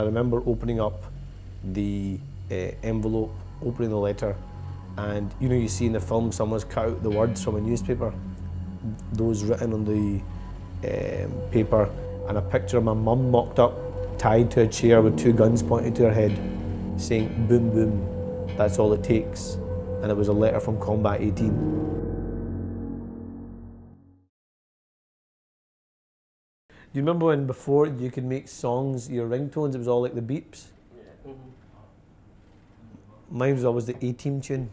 I remember opening up the envelope, opening the letter, and you see in the film someone's cut out the words from a newspaper, those written on the paper, and a picture of my mum mocked up, tied to a chair with two guns pointed to her head, saying boom boom, that's all it takes. And it was a letter from Combat 18. Do you remember when before you could make songs, your ringtones, it was all like the beeps? Yeah. Mine was always the A-Team tune.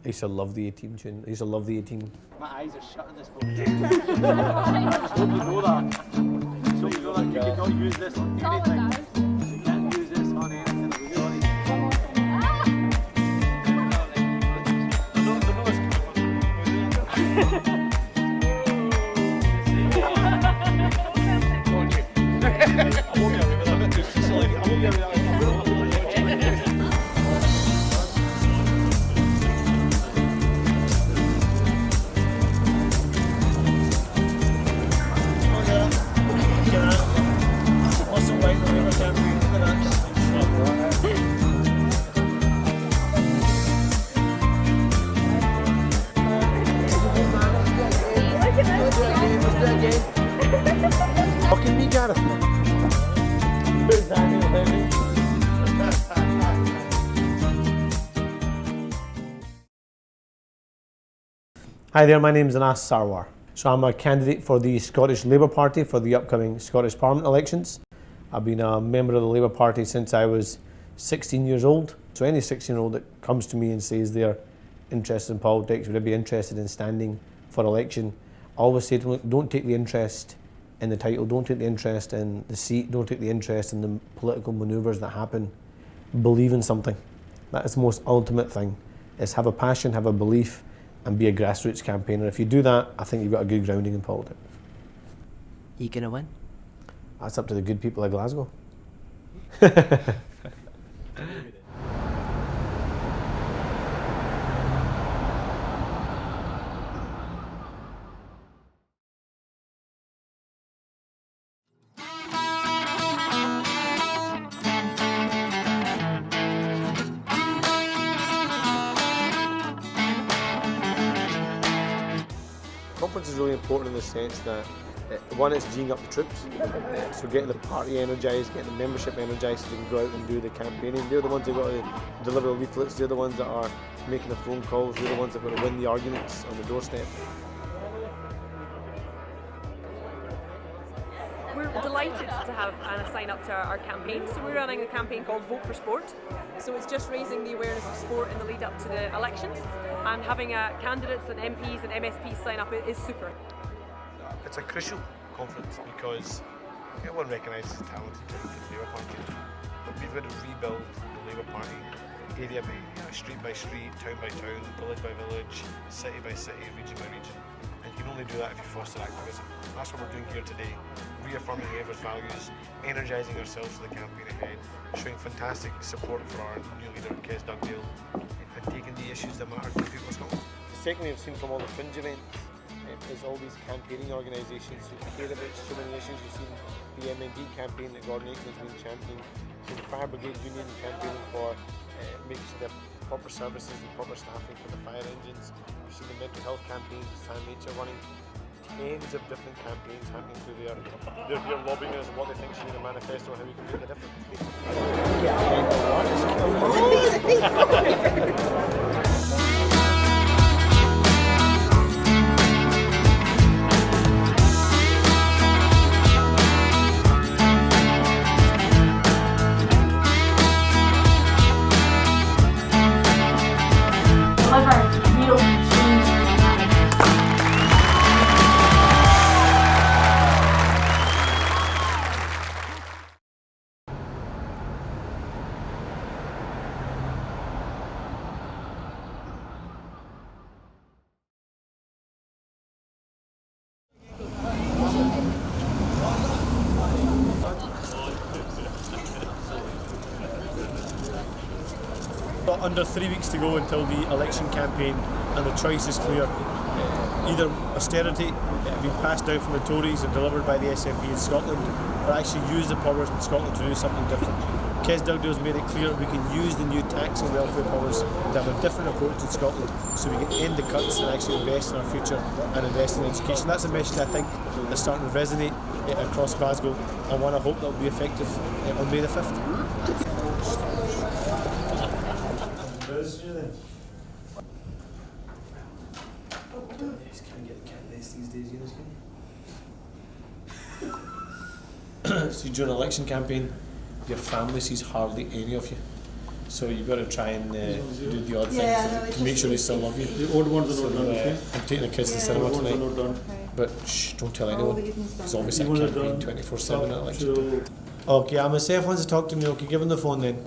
I used to love the A-Team tune. I used to love the A-Team. My eyes are shut in this phone. I just hope you know that. So you know that you cannot use this on anything. You can't use this on anything. Fucking me, Gareth. Hi there, my name is Anas Sarwar. So I'm a candidate for the Scottish Labour Party for the upcoming Scottish Parliament elections. I've been a member of the Labour Party since I was 16 years old. So any 16-year-old that comes to me and says they're interested in politics, would I be interested in standing for election, I always say to them, look, don't take the interest in the title, don't take the interest in the seat, don't take the interest in the political manoeuvres that happen. Believe in something. That is the most ultimate thing, is have a passion, have a belief, and be a grassroots campaigner. If you do that, I think you've got a good grounding in politics. You gonna win? That's up to the good people of Glasgow. Conference is really important in the sense that one, it's geeing up the troops, so getting the party energised, getting the membership energised so they can go out and do the campaigning. They're the ones that have got to deliver the leaflets, they're the ones that are making the phone calls, they're the ones that are going to win the arguments on the doorstep. We're delighted to have Anna sign up to our campaign. So we're running a campaign called Vote for Sport. So it's just raising the awareness of sport in the lead up to the elections, and having candidates and MPs and MSPs sign up is super. It's a crucial conference because everyone recognises the talent in the Labour Party, but we've got to rebuild the Labour Party area by street by street, town by town, village by village, city by city, region by region. And you can only do that if you foster activism. That's what we're doing here today, reaffirming Labour's values, energising ourselves for the campaign ahead, showing fantastic support for our new leader, Kes Dugdale, and taking the issues that matter to people in Scotland. Secondly, I've seen from all the fringe events is all these campaigning organisations who care about so many issues. You've seen the MND campaign that Gordon Aiken has been championing, so the Fire Brigade Union campaigning for making sure there are proper services and proper staffing for the fire engines. We've seen the mental health campaigns, Sam Nature running tens of different campaigns happening through there. They're here lobbying us what they think should be the manifesto and how we can make a difference. Under 3 weeks to go until the election campaign, and the choice is clear. Either austerity being passed down from the Tories and delivered by the SNP in Scotland, but actually use the powers in Scotland to do something different. Kes Dugdale's made it clear we can use the new tax and welfare powers to have a different approach in Scotland so we can end the cuts and actually invest in our future and invest in education. That's a message I think is starting to resonate across Glasgow, and one I hope that will be effective on May the 5th. See, during an election campaign, your family sees hardly any of you. So you've got to try and do the odd thing to make sure they still love you. The old ones are not done, okay? I'm taking the kids to the cinema tonight. But shh, don't tell anyone. Because obviously I can't be 24/7 at election. Okay, I'm myself wants to talk to me. Okay, give him the phone then.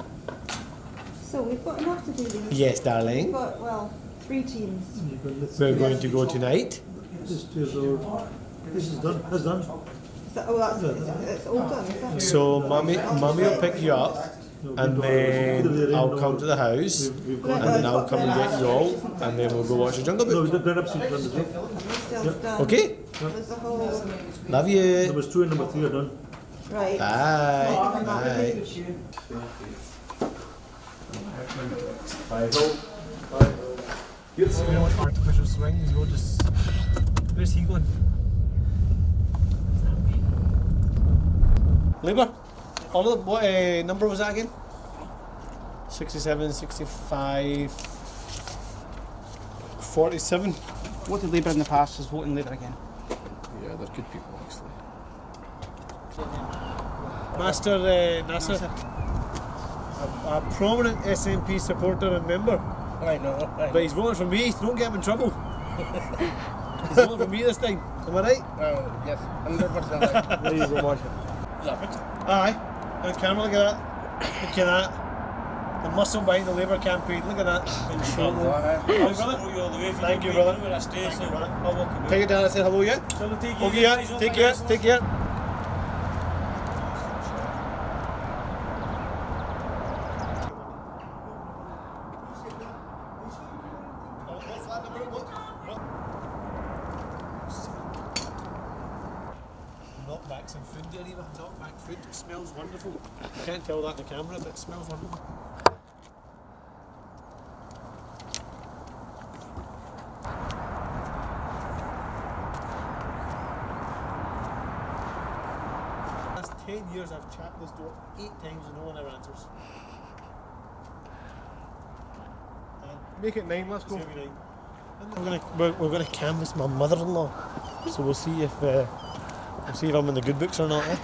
So we've got enough to do these. Yes, darling. We've got, well, 3 teams. We're going to go tonight. This is done. That's done. It's all done, is it? So mummy will pick you up, and then I'll come to the house, and then I'll come and get you all, and then we'll go watch the Jungle No, Book. we've done up seat done as well. Still done. Okay? There's a whole... Love you. Numbers 2 and number 3 are done. Right. Bye. Bye. You'll see me watch artificial swings. We'll just. Where's he going? Labour? What number was that again? 67, 65, 47. Voted Labour in the past is voting Labour again. Yeah, they're good people actually. Master Nasser, a prominent SNP supporter and member. I know. But he's voting for me, don't get him in trouble. He's voting for me this time, am I right? Yes, 100%. There you go, Marshall. Aye, on camera, look at that. Look at that. The muscle behind the Labour campaign, look at that. Thank you, brother. Take it down and say hello, yeah? Okay, yeah, take care, take care. Knock back some food there, Eva. Knock back food. It smells wonderful. You can't tell that in the camera, but it smells wonderful. Last 10 years I've chapped this door 8 times and no one ever answers. Make it 9, let's go. We're gonna canvass my mother-in-law, so we'll see if I'm in the good books or not. Eh?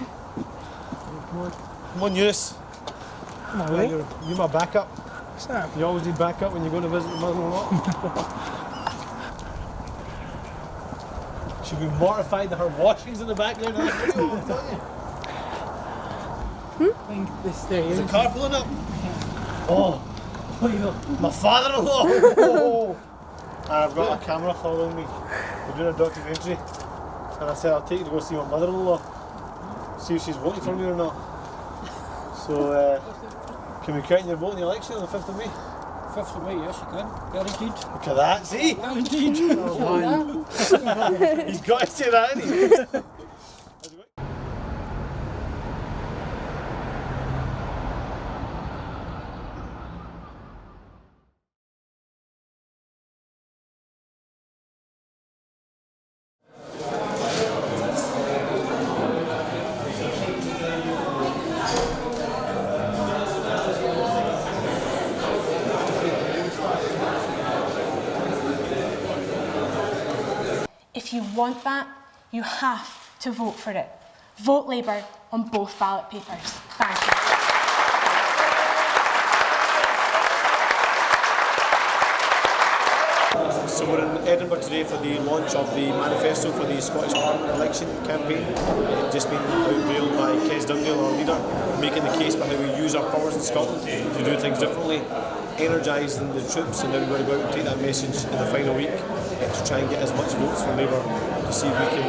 Come on, Eunice. Come on, You're my backup. Sam. You always need backup when you go to visit your mother-in-law. She'll be mortified that her washing's in the background of that video. I'm telling you. I think this day Is the car pulling up? Oh, my father-in-law. Oh. I've got a camera following me. We're doing a documentary, and I said I'll take you to go see my mother-in-law, see if she's voting for me or not. So, can we count your vote in the election on the 5th of May? 5th of May, yes you can. Guaranteed. Look at that, see? Guaranteed. He's got to say that, hasn't he? If you want that, you have to vote for it. Vote Labour on both ballot papers. Thank you. So we're in Edinburgh today for the launch of the manifesto for the Scottish Parliament election campaign. Just been unveiled by Kes Dugdale, our leader, making the case for how we use our powers in Scotland to do things differently, energising the troops, and then we're going to go out and take that message in the final week to try and get as much votes for Labour to see if we can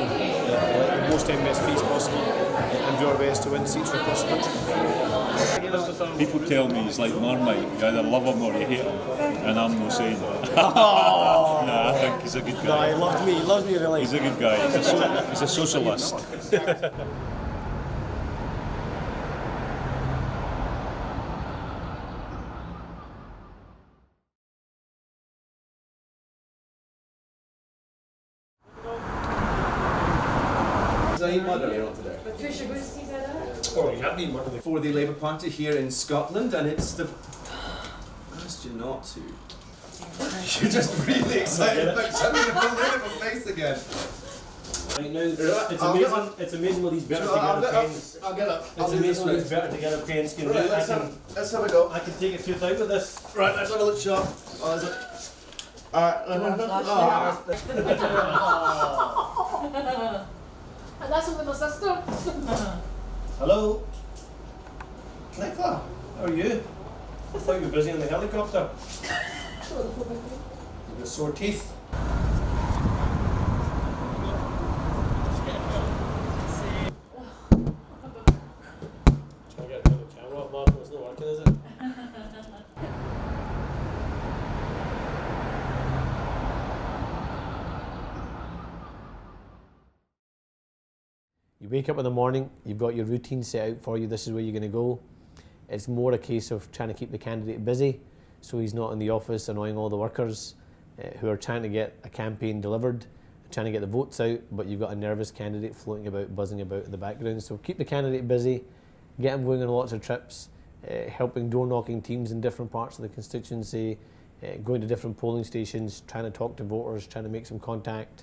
elect the most MSPs possible and do our best to win seats for across the country. People tell me he's like Marmite, you either love him or you hate him, and I'm not saying that. Oh. Nah, I think he's a good No, guy. he loves me in real life. He's a good guy, he's a socialist. I murder her today? Oh, you can't be murdered. For the Labour Party here in Scotland, and it's the... asked you not to. You're just really excited about showing the political face again. Right now, it's amazing what these better together pens. I'll get up. It's amazing what these better together pens can do. Right, let's have a go. I can take a tooth out with this. Right, let's have a look sharp. Oh, is it? And that's with my sister. Hello? Nicola, how are you? I thought you were busy in the helicopter. You've got sore teeth. Trying to get the camera off, Martin. It's not working, is it? You wake up in the morning, you've got your routine set out for you, this is where you're going to go. It's more a case of trying to keep the candidate busy so he's not in the office annoying all the workers who are trying to get a campaign delivered, trying to get the votes out, but you've got a nervous candidate floating about, buzzing about in the background. So keep the candidate busy, get him going on lots of trips, helping door-knocking teams in different parts of the constituency, going to different polling stations, trying to talk to voters, trying to make some contact,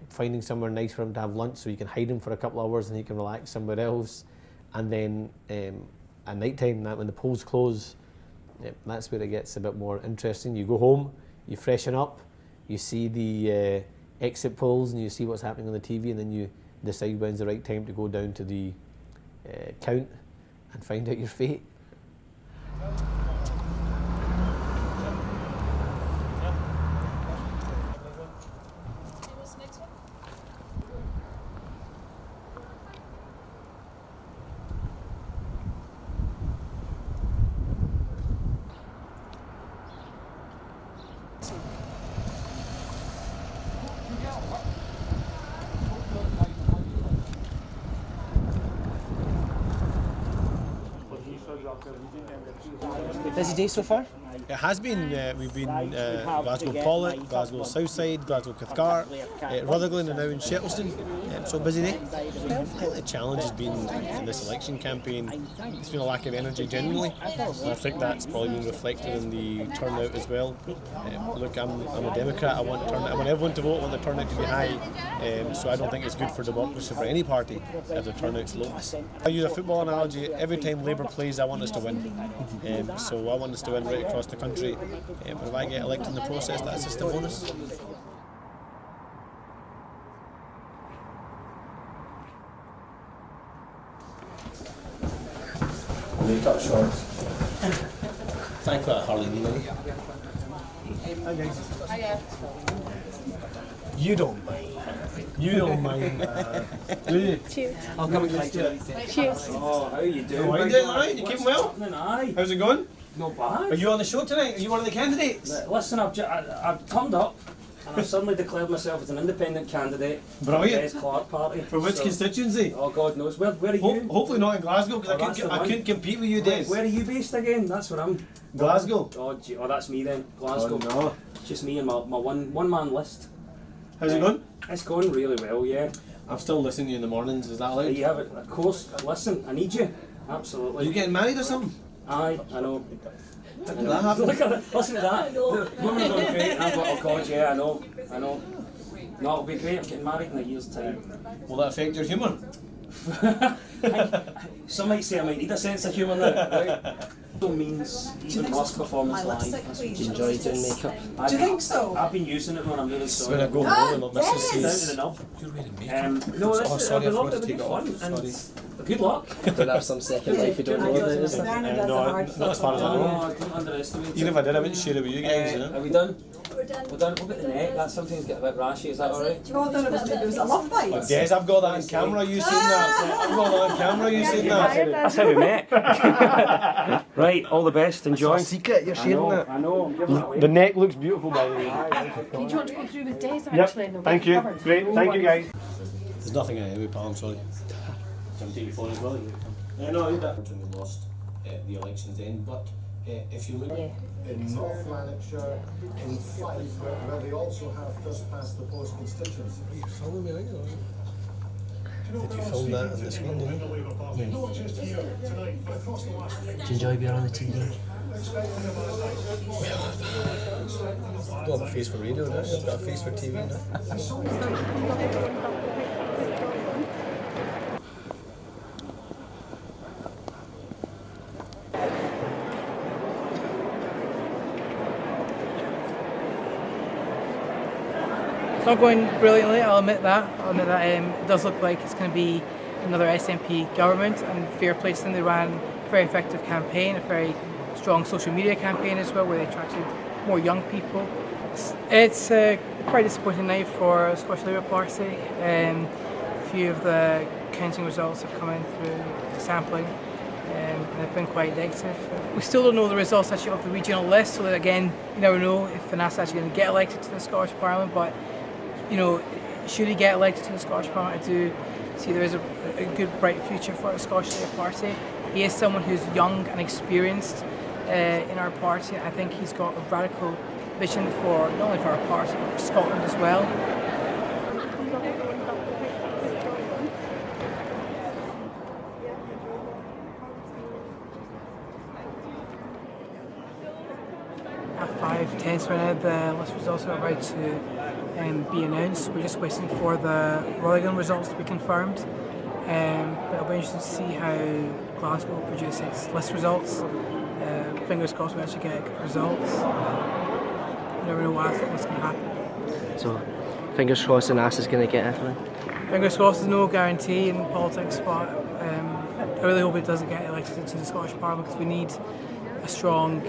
finding somewhere nice for him to have lunch so you can hide him for a couple of hours and he can relax somewhere else. And then at night time, when the polls close, that's where it gets a bit more interesting. You go home, you freshen up, you see the exit polls and you see what's happening on the TV, and then you decide when's the right time to go down to the count and find out your fate. Busy day so far? It has been. We've been Glasgow Pollock, Glasgow Southside, Glasgow Cathcart, Rutherglen, and now in Shettleston. So busy day. I think the challenge has been in this election campaign, it's been a lack of energy generally. And I think that's probably been reflected in the turnout as well. Look, I'm a Democrat. I want everyone to vote. I want the turnout to be high. So I don't think it's good for democracy for any party if the turnout's low. I use a football analogy. Every time Labour plays, I want us to win. So I want us to win right across the country. But if I get elected in the process, that's just a bonus. Makeup shorts. Thank you, Harley Neely. Hi guys. Hiya. You don't mind. You don't mind. Do you? Cheers. I'll come and collect you. Cheers. Oh, how you doing? How are you doing? Alright? You keeping well? Aye. How's it going? Not bad. Are you on the show tonight? Are you one of the candidates? Listen, I've turned up and I've suddenly declared myself as an independent candidate Brilliant. for the Clark Party. For which constituency? Oh, God knows. Where are you? Hopefully not in Glasgow, because Oh, that's the I one. couldn't compete with you, Des. Where are you based again? That's where I'm. Glasgow. Oh, oh, that's me then. Glasgow. Oh, no. It's just me and my one-man list. How's it going? It's going really well, yeah. I'm still listening to you in the mornings, is that allowed? You have it, of course. Listen, I need you. Absolutely. Are you getting married or something? Aye, I know. How did that happen? Look at it. Listen to that. The woman's going great. I've got, oh God, yeah, I know. No, it'll be great. I'm getting married in a year's time. Will that affect your humour? Some might say I might need a sense of humour now, right? Means even worse performance live. Do you enjoy doing makeup? Do you think so? I've been using it when I'm really sorry. When I go home and my missus Down to says, the nub. you're wearing makeup. No, Oh, sorry, I forgot to it'll be take it off. fun. And Sorry. good luck. Don't have some second life you don't know about, is it? Darren does the hard not as far as I know. Oh, don't underestimate Even if I did, I wouldn't share it with you guys, you Are know. we done? We're done. We're done. We'll get the neck. That sometimes get a bit rashy. Is that alright? Oh, I thought it was a love bite. Oh, Des, I've got that on camera, you seen that? I've got that on camera, you seen that? That's how we met. Right, all the best. Enjoy. Secret, you're sharing that. I know. I'm giving that away. The neck looks beautiful, by the way. Do you want to go through with Des actually? Yep, and we'll thank get you. covered? Great, No thank you worries. guys. There's nothing in it anyway, pal, I'm sorry. Can I take your phone as well? No, I need that. When we lost the elections then, but if you look In North Lanarkshire, in Fife, where they also have first past the post constituency. Are you filming me, are you? Did you film that on the screen, did you? Do you enjoy being on the TV? I don't have a face for radio now, I've got a face for TV now. It's not going brilliantly, I'll admit that. It does look like it's going to be another SNP government, and fair play to them. They ran a very effective campaign, a very strong social media campaign as well, where they attracted more young people. It's quite disappointing night for the Scottish Labour Party. A few of the counting results have come in through sampling, and they've been quite negative. We still don't know the results actually of the regional list, so that again, you never know if Vanessa's actually going to get elected to the Scottish Parliament, but you know, should he get elected to the Scottish Parliament, I do see there is a good bright future for the Scottish Labour Party. He is someone who's young and experienced in our party. I think he's got a radical vision for not only for our party but for Scotland as well. At 5:10 right now, the list results are about to be announced. We're just waiting for the Rotherham results to be confirmed. But it'll be interesting to see how Glasgow produce its list results. Fingers crossed we actually get good results. You never know what's going to happen. So, fingers crossed the NASA's going to get everything. Fingers crossed, there's no guarantee in politics, but I really hope it doesn't get elected into the Scottish Parliament, because we need a strong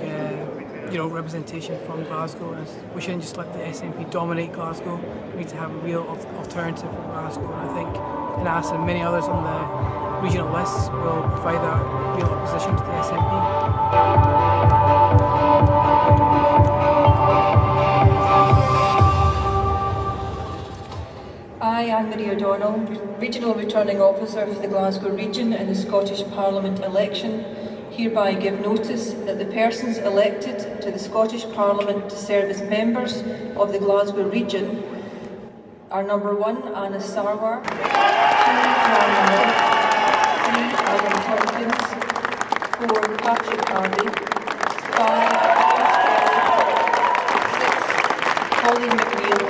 representation from Glasgow. And we shouldn't just let the SNP dominate Glasgow. We need to have a real alternative for Glasgow, and I think NASA and many others on the regional lists will provide that real opposition to the SNP. I, Anne-Marie O'Donnell, Regional Returning Officer for the Glasgow region in the Scottish Parliament election, hereby give notice that the persons elected to the Scottish Parliament to serve as members of the Glasgow region are number 1, Anna Sarwar, 2, John Moore, 3, Adam Tompkins, 4, Patrick Harvey, 5, Chris Kelly, 6, Colleen McNeil,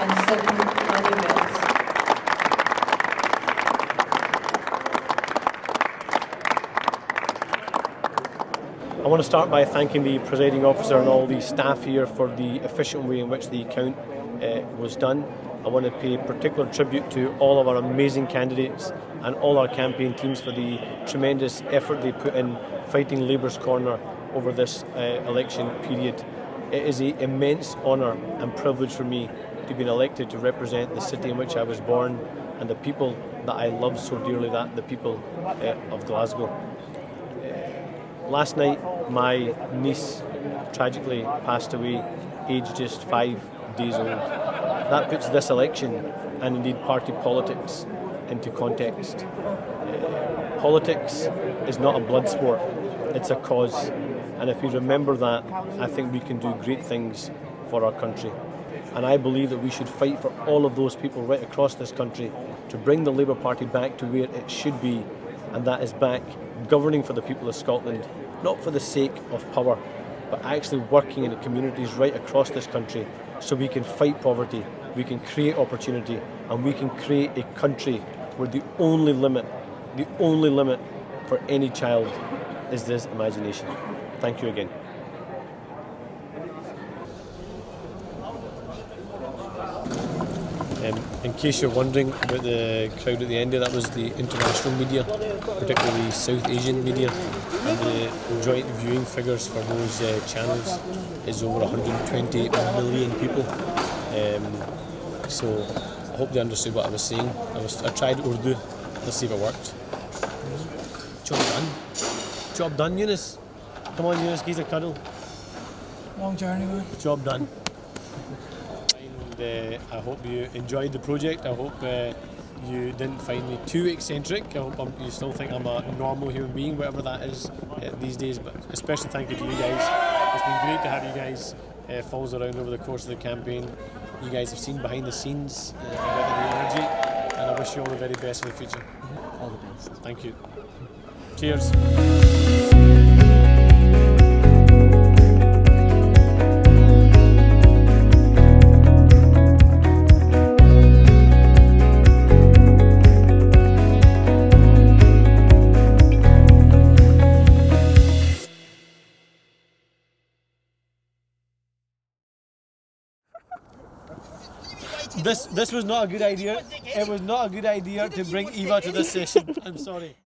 and 7, Annie Mills. I want to start by thanking the presiding officer and all the staff here for the efficient way in which the count was done. I want to pay particular tribute to all of our amazing candidates and all our campaign teams for the tremendous effort they put in fighting Labour's corner over this election period. It is an immense honour and privilege for me to be elected to represent the city in which I was born and the people that I love so dearly, the people of Glasgow. Last night, my niece tragically passed away, aged just 5 days old. That puts this election, and indeed party politics, into context. Politics is not a blood sport, it's a cause. And if we remember that, I think we can do great things for our country. And I believe that we should fight for all of those people right across this country to bring the Labour Party back to where it should be, and that is back governing for the people of Scotland, not for the sake of power, but actually working in the communities right across this country so we can fight poverty, we can create opportunity, and we can create a country where the only limit for any child is this imagination. Thank you again. In case you're wondering about the crowd at the end, that was the international media, particularly South Asian media, and the joint viewing figures for those channels is over 120 million people. So I hope they understood what I was saying. I tried Urdu. Let's see if it worked. Job done. Job done, Eunice. Come on, Eunice, give us a cuddle. Long journey, man. Job done. I hope you enjoyed the project. I hope you didn't find me too eccentric. I hope you still think I'm a normal human being, whatever that is these days. But especially thank you to you guys. It's been great to have you guys follow us around over the course of the campaign. You guys have seen behind the scenes about the energy, and I wish wish you all the very best for the future. All the best. Thank you. Cheers. This was not a good idea. It was not a good idea to bring Eva to this session. I'm sorry.